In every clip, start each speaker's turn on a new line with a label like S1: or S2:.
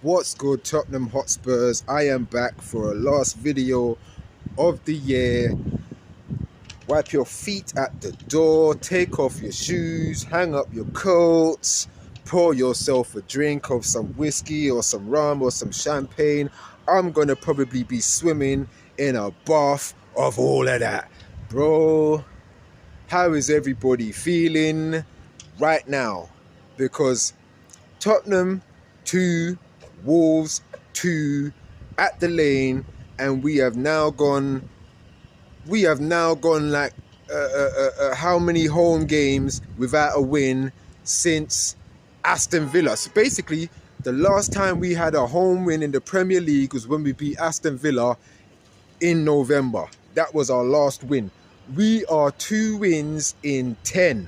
S1: What's good, Tottenham Hotspurs? I am back for a last video of the year. Wipe your feet at the door, take off your shoes, hang up your coats, pour yourself a drink of some whiskey or some rum or some champagne. I'm gonna probably be swimming in a bath of all of that. Bro, how is everybody feeling right now? Because Tottenham 2, Wolves 2 at the Lane, and we have now gone like how many home games without a win since Aston Villa. So basically, the last time we had a home win in the Premier League was when we beat Aston Villa in November. That was our last win. We are 2 wins in 10.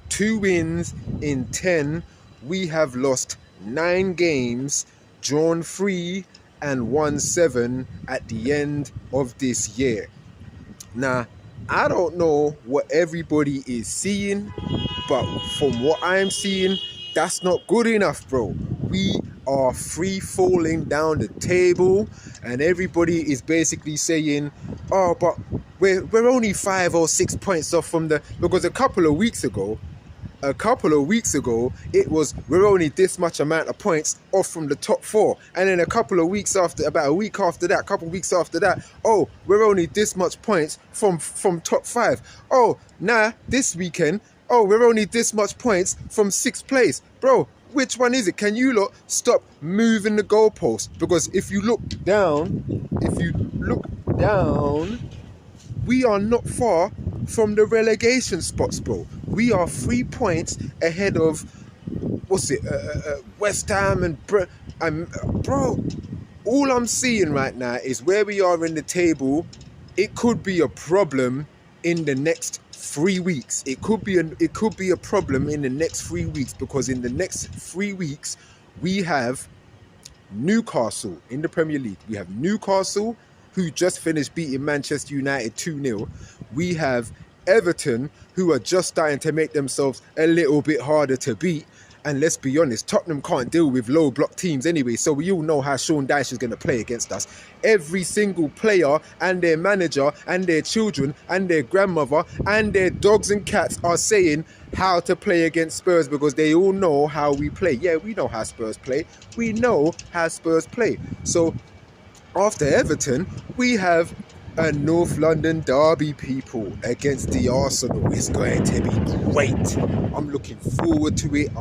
S1: 2 wins in 10. We have lost 9 games, drawn 3 and won 7 at the end of this year. Now, I don't know what everybody is seeing, but from what I'm seeing, that's not good enough, bro. We are free falling down the table, and everybody is basically saying, oh, but we're only 5 or 6 points off from the, because a couple of weeks ago it was we're only this much amount of points off from the top 4, and then a couple of weeks after, about a week after that, couple of weeks after that, oh, we're only this much points from top 5. Oh, nah, this weekend, oh, we're only this much points from 6th place. Bro, which one is it? Can you lot stop moving the goalpost? Because if you look down, we are not far from the relegation spots, bro. We are 3 points ahead of, West Ham and bro, all I'm seeing right now is where we are in the table. It could be a problem in the next 3 weeks. It could be a problem in the next 3 weeks, because in the next 3 weeks we have Newcastle in the Premier League. We have Newcastle, who just finished beating Manchester United 2-0. We have Everton, who are just starting to make themselves a little bit harder to beat. And let's be honest, Tottenham can't deal with low block teams anyway, so we all know how Sean Dyche is going to play against us. Every single player and their manager and their children and their grandmother and their dogs and cats are saying how to play against Spurs, because they all know how we play. Yeah, we know how Spurs play. We know how Spurs play. So after Everton, we have a North London derby, people, against the Arsenal. It's going to be great. I'm looking forward to it.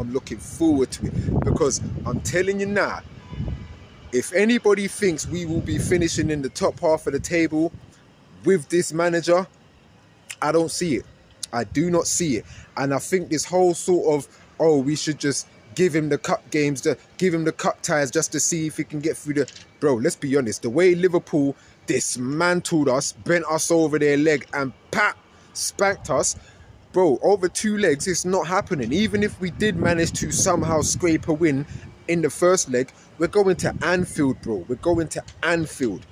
S1: Because I'm telling you now, if anybody thinks we will be finishing in the top half of the table with this manager, I don't see it. I do not see it. And I think this whole sort of, oh, we should just give him the cup games, give him the cup ties just to see if he can get through the... Bro, let's be honest. The way Liverpool dismantled us, bent us over their leg and spanked us, bro, over 2 legs, it's not happening. Even if we did manage to somehow scrape a win in the first leg, we're going to Anfield, bro. We're going to Anfield.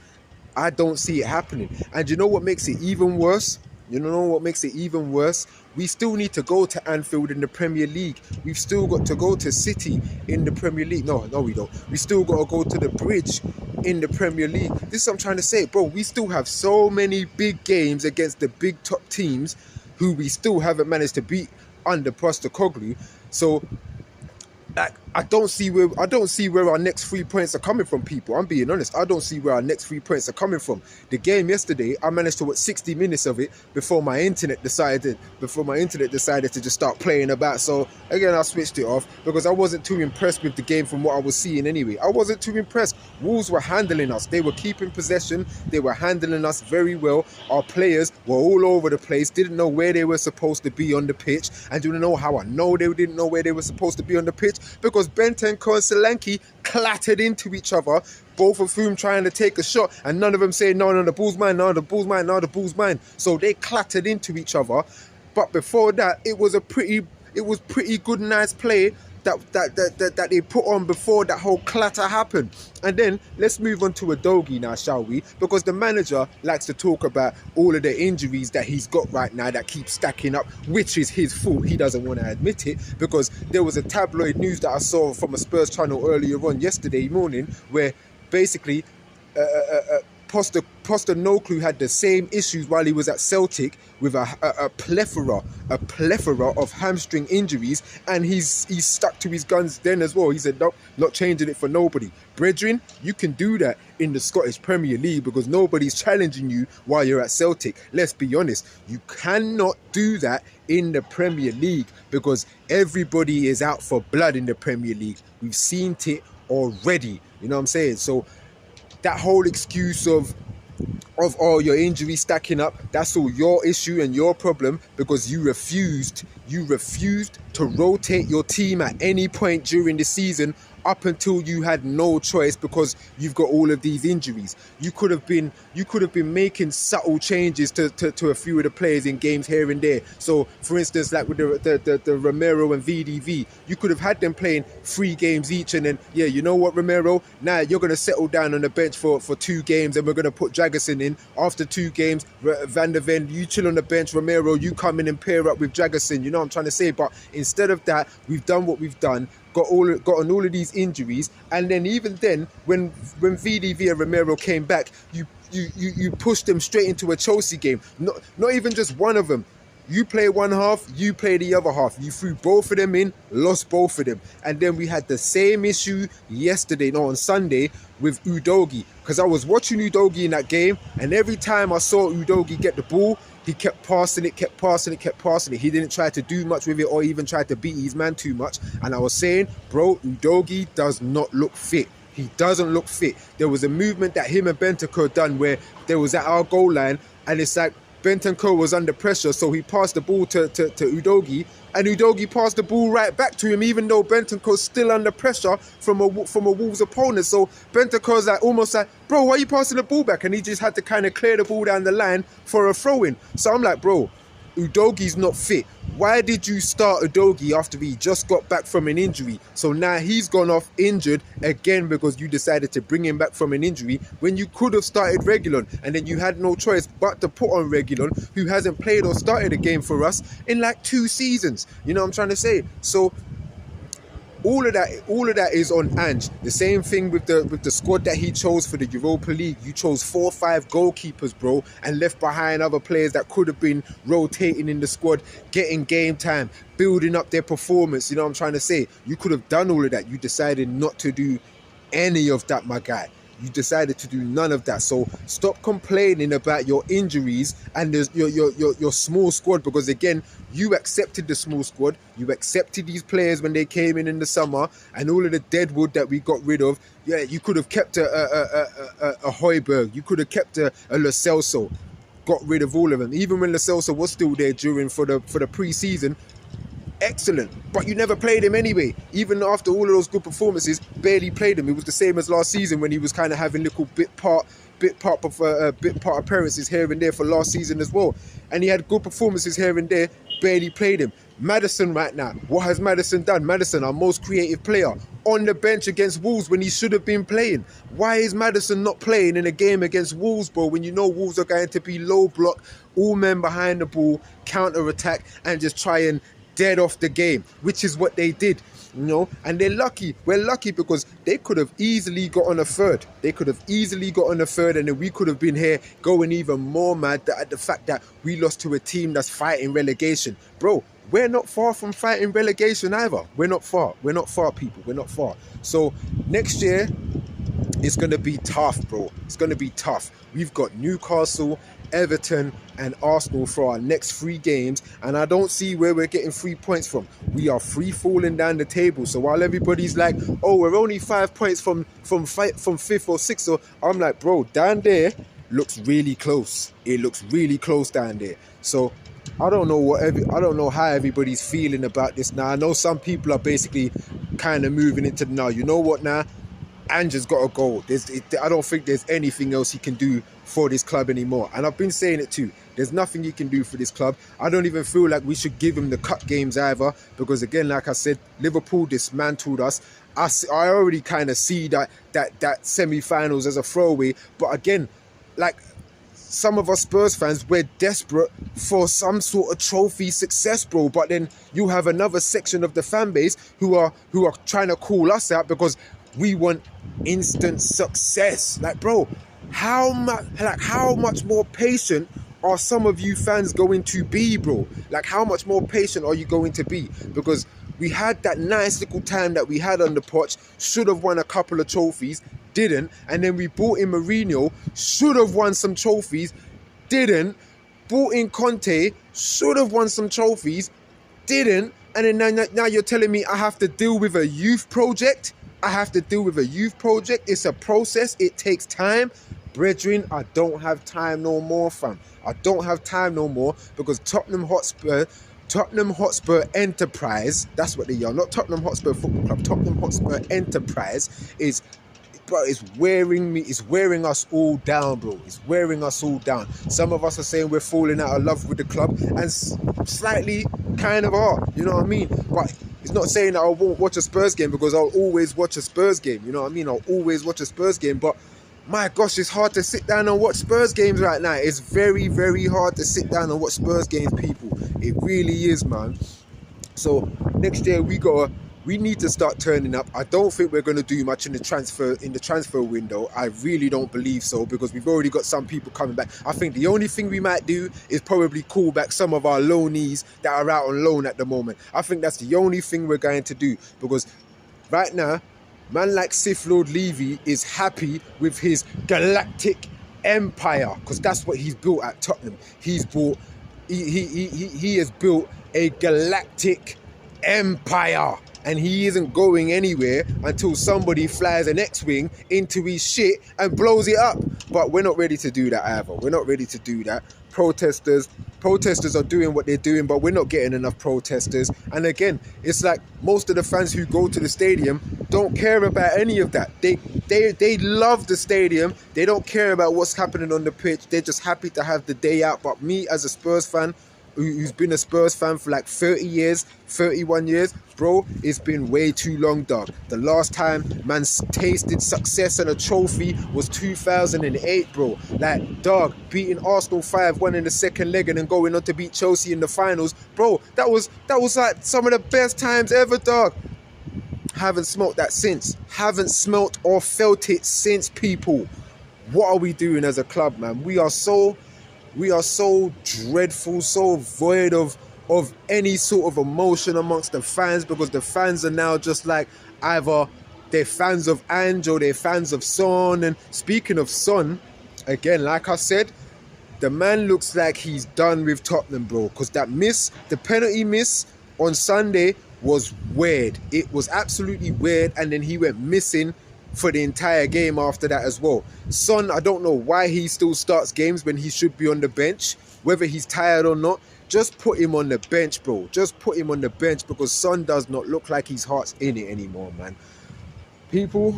S1: I don't see it happening. And you know what makes it even worse? We still need to go to Anfield in the Premier League. We've still got to go to City in the Premier League. No, we don't. We still got to go to the Bridge in the Premier League. This is what I'm trying to say, bro. We still have so many big games against the big top teams who we still haven't managed to beat under Postecoglou. So I don't see where our next 3 points are coming from, people. I'm being honest. I don't see where our next 3 points are coming from. The game yesterday, I managed to watch 60 minutes of it before my internet decided to just start playing about. So again, I switched it off because I wasn't too impressed with the game from what I was seeing anyway. I wasn't too impressed. Wolves were handling us. They were keeping possession. They were handling us very well. Our players were all over the place, didn't know where they were supposed to be on the pitch. And you know how I know they didn't know where they were supposed to be on the pitch? Because Bentancur and Solanke clattered into each other, both of whom trying to take a shot, and none of them saying, no, the ball's mine, no, the ball's mine, no, the ball's mine. So they clattered into each other. But before that, it was pretty good, nice play that they put on before that whole clatter happened. And then let's move on to Udogie now, shall we? Because the manager likes to talk about all of the injuries that he's got right now that keep stacking up, which is his fault. He doesn't want to admit it, because there was a tabloid news that I saw from a Spurs channel earlier on yesterday morning where basically Postecoglou had the same issues while he was at Celtic with a plethora of hamstring injuries, and he's stuck to his guns then as well. He said, nope, not changing it for nobody. Brethren, you can do that in the Scottish Premier League because nobody's challenging you while you're at Celtic. Let's be honest, you cannot do that in the Premier League because everybody is out for blood in the Premier League. We've seen it already, you know what I'm saying? So that whole excuse of all your injuries stacking up, that's all your issue and your problem because you refused to rotate your team at any point during the season up until you had no choice because you've got all of these injuries. You could have been making subtle changes to a few of the players in games here and there. So for instance, like with the Romero and VDV, you could have had them playing 3 games each, and then, yeah, you know what, Romero, now you're going to settle down on the bench for 2 games, and we're going to put Jaggerson in. After 2 games, Van der Ven, you chill on the bench. Romero, you come in and pair up with Jaggerson. You know what I'm trying to say? But instead of that, we've done what we've done, got on all of these injuries, and then even then, when VDV and Romero came back, you pushed them straight into a Chelsea game. Not even just one of them. You play one half, you play the other half. You threw both of them in, lost both of them. And then we had the same issue on Sunday with Udogie. Because I was watching Udogie in that game, and every time I saw Udogie get the ball, he kept passing it. He didn't try to do much with it or even try to beat his man too much. And I was saying, bro, Udogie does not look fit. He doesn't look fit. There was a movement that him and Bentancur done where they was at our goal line, and it's like Bentancur was under pressure, so he passed the ball to Udogie, and Udogie passed the ball right back to him, even though Bentancur's still under pressure from a Wolves opponent. So Bentancur's like almost like, bro, why are you passing the ball back? And he just had to kind of clear the ball down the line for a throw-in. So I'm like, bro, Udogie's not fit. Why did you start Udogie after he just got back from an injury? So now he's gone off injured again because you decided to bring him back from an injury when you could have started Reguilon, and then you had no choice but to put on Reguilon, who hasn't played or started a game for us in like 2 seasons. You know what I'm trying to say? So all of that is on Ange. The same thing with the squad that he chose for the Europa League. You chose 4 or 5 goalkeepers, bro, and left behind other players that could have been rotating in the squad, getting game time, building up their performance. You know what I'm trying to say? You could have done all of that. You decided not to do any of that, my guy. You decided to do none of that. So stop complaining about your injuries and your small squad, because again, you accepted the small squad. You accepted these players when they came in the summer, and all of the deadwood that we got rid of. Yeah, you could have kept a Højbjerg. You could have kept a Lo Celso. Got rid of all of them. Even when Lo Celso was still there for the pre-season. Excellent, but you never played him anyway. Even after all of those good performances, barely played him. It was the same as last season when he was kind of having little bit part appearances here and there for last season as well. And he had good performances here and there, barely played him. Maddison right now, what has Maddison done? Maddison, our most creative player, on the bench against Wolves when he should have been playing. Why is Maddison not playing in a game against Wolves, bro, when you know Wolves are going to be low block, all men behind the ball, counter attack, and just try and dead off the game, which is what they did, you know? And they're lucky. We're lucky because they could have easily got on a third. And then we could have been here going even more mad at the fact that we lost to a team that's fighting relegation. Bro, we're not far from fighting relegation either. We're not far, people. We're not far. So next year, it's going to be tough, bro. It's going to be tough. We've got Newcastle, Everton and Arsenal for our next 3 games, and I don't see where we're getting 3 points from. We are free falling down the table. So while everybody's like, oh, we're only 5 points from 5th or 6th, so I'm like, bro, down there looks really close. It looks really close down there. So I don't know how everybody's feeling about this now. I know some people are basically kind of moving into now. You know what now? Ange's got to go. I don't think there's anything else he can do for this club anymore. And I've been saying it too. There's nothing he can do for this club. I don't even feel like we should give him the cut games either. Because again, like I said, Liverpool dismantled us. I already kind of see that semi-finals as a throwaway. But again, like, some of us Spurs fans, we're desperate for some sort of trophy success, bro. But then you have another section of the fan base who are trying to call us out because we want instant success. Like, bro, how much more patient are some of you fans going to be, bro? Like, how much more patient are you going to be? Because we had that nice little time that we had on the potch, should have won a couple of trophies, didn't. And then we brought in Mourinho, should have won some trophies, didn't. Brought in Conte, should have won some trophies, didn't. And then now you're telling me I have to deal with a youth project? I have to deal with a youth project. It's a process. It takes time. Brethren, I don't have time no more, fam. I don't have time no more because Tottenham Hotspur Enterprise, that's what they are, not Tottenham Hotspur Football Club. Tottenham Hotspur Enterprise is, bro, it's wearing us all down, bro. It's wearing us all down. Some of us are saying we're falling out of love with the club, and slightly kind of are, you know what I mean? But it's not saying that I won't watch a Spurs game, because I'll always watch a Spurs game, you know what I mean? I'll always watch a Spurs game, but my gosh, it's hard to sit down and watch Spurs games right now. It's very, very hard to sit down and watch Spurs games, people. It really is, man. So next year we need to start turning up. I don't think we're going to do much in the transfer window. I really don't believe so, because we've already got some people coming back. I think the only thing we might do is probably call back some of our loanees that are out on loan at the moment. I think that's the only thing we're going to do, because right now, man like Sith Lord Levy is happy with his galactic empire, because that's what he's built at Tottenham. He has built a galactic empire, and he isn't going anywhere until somebody flies an X-Wing into his shit and blows it up. But we're not ready to do that either. We're not ready to do that. Protesters are doing what they're doing, but we're not getting enough protesters. And again, it's like most of the fans who go to the stadium don't care about any of that. They love the stadium. They don't care about what's happening on the pitch. They're just happy to have the day out. But me, as a Spurs fan, who's been a Spurs fan for like 30 years, 31 years, bro, it's been way too long, dog. The last time man tasted success and a trophy was 2008, bro. Like, dog, beating Arsenal 5-1 in the second leg and then going on to beat Chelsea in the finals, bro. That was like some of the best times ever, dog. Haven't smelt that since. Haven't smelt or felt it since, people. What are we doing as a club, man? We are so dreadful, so void of any sort of emotion amongst the fans, because the fans are now just like, either they're fans of Ange or they're fans of Son. And speaking of Son, again, like I said, the man looks like he's done with Tottenham, bro, because the penalty miss on Sunday was weird. It was absolutely weird, and then he went missing for the entire game after that as well. Son, I don't know why he still starts games when he should be on the bench, whether he's tired or not. Just put him on the bench, bro. Just put him on the bench, because Son does not look like his heart's in it anymore, man. People,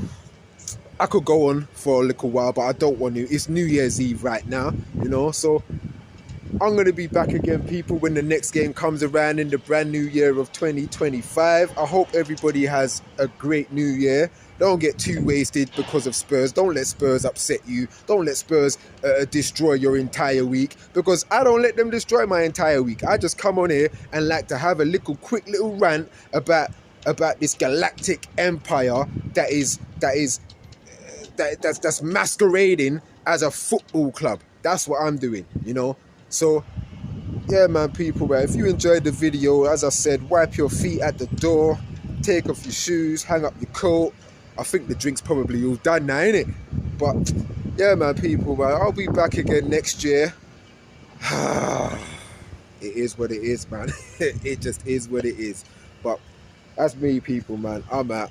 S1: I could go on for a little while, but I don't want to. It's New Year's Eve right now, you know, so I'm going to be back again, people, when the next game comes around in the brand new year of 2025. I hope everybody has a great new year. Don't get too wasted because of Spurs. Don't let Spurs upset you. Don't let Spurs destroy your entire week, because I don't let them destroy my entire week. I just come on here and like to have a quick little rant about this galactic empire that's masquerading as a football club. That's what I'm doing, you know. So yeah, man, people, man, if you enjoyed the video, as I said, wipe your feet at the door, take off your shoes, hang up your coat. I think the drink's probably all done now, innit? But yeah, man, people, man, I'll be back again next year. It is what it is, man. It just is what it is. But that's me, people, man. I'm out.